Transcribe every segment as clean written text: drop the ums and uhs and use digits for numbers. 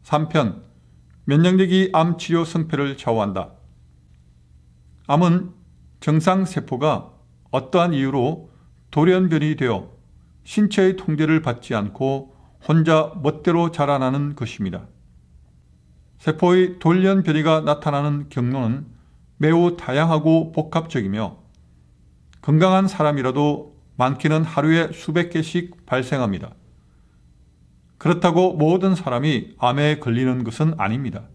3편 면역력이 암 치료 성패를 좌우한다. 암은 정상세포가 어떠한 이유로 돌연변이 되어 신체의 통제를 받지 않고 혼자 멋대로 자라나는 것입니다. 세포의 돌연변이가 나타나는 경로는 매우 다양하고 복합적이며 건강한 사람이라도 많게는 하루에 수백 개씩 발생합니다. 그렇다고 모든 사람이 암에 걸리는 것은 아닙니다.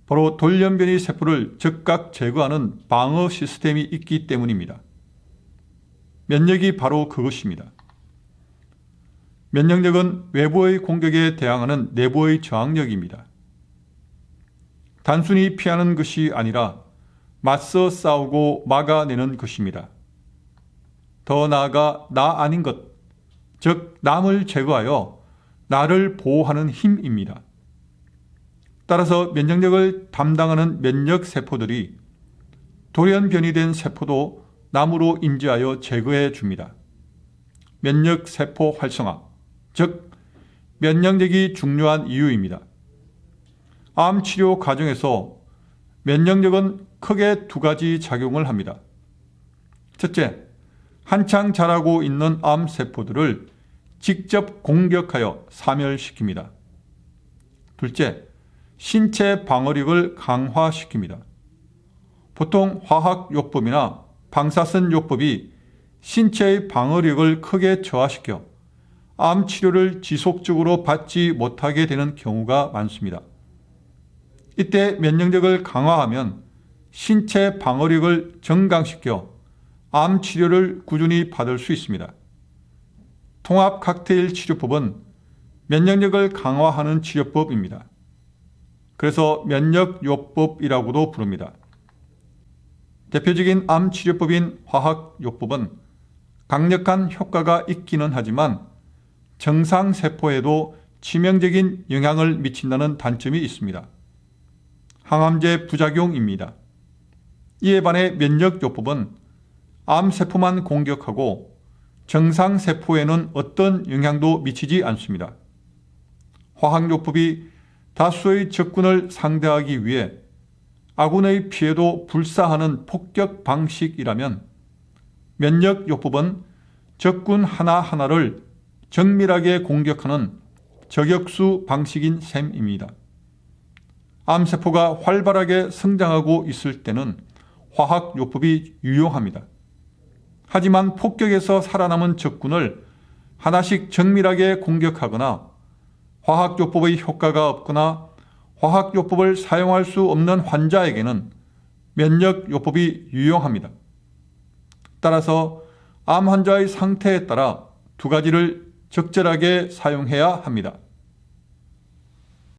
바로 돌연변이 세포를 즉각 제거하는 방어 시스템이 있기 때문입니다. 면역이 바로 그것입니다. 면역력은 외부의 공격에 대항하는 내부의 저항력입니다. 단순히 피하는 것이 아니라 맞서 싸우고 막아내는 것입니다. 더 나아가 나 아닌 것, 즉 남을 제거하여 나를 보호하는 힘입니다. 따라서 면역력을 담당하는 면역세포들이 돌연변이된 세포도 남으로 인지하여 제거해 줍니다. 면역세포 활성화, 즉 면역력이 중요한 이유입니다. 암 치료 과정에서 면역력은 크게 두 가지 작용을 합니다. 첫째, 한창 자라고 있는 암세포들을 직접 공격하여 사멸시킵니다. 둘째, 신체 방어력을 강화시킵니다. 보통 화학요법이나 방사선요법이 신체의 방어력을 크게 저하시켜 암 치료를 지속적으로 받지 못하게 되는 경우가 많습니다. 이때 면역력을 강화하면 신체 방어력을 정강시켜 암 치료를 꾸준히 받을 수 있습니다. 통합 칵테일 치료법은 면역력을 강화하는 치료법입니다. 그래서 면역요법이라고도 부릅니다. 대표적인 암 치료법인 화학요법은 강력한 효과가 있기는 하지만 정상세포에도 치명적인 영향을 미친다는 단점이 있습니다. 항암제 부작용입니다. 이에 반해 면역요법은 암세포만 공격하고 정상세포에는 어떤 영향도 미치지 않습니다. 화학요법이 다수의 적군을 상대하기 위해 아군의 피해도 불사하는 폭격 방식이라면 면역요법은 적군 하나하나를 정밀하게 공격하는 저격수 방식인 셈입니다. 암세포가 활발하게 성장하고 있을 때는 화학요법이 유용합니다. 하지만 폭격에서 살아남은 적군을 하나씩 정밀하게 공격하거나 화학요법의 효과가 없거나 화학요법을 사용할 수 없는 환자에게는 면역요법이 유용합니다. 따라서 암 환자의 상태에 따라 두 가지를 적절하게 사용해야 합니다.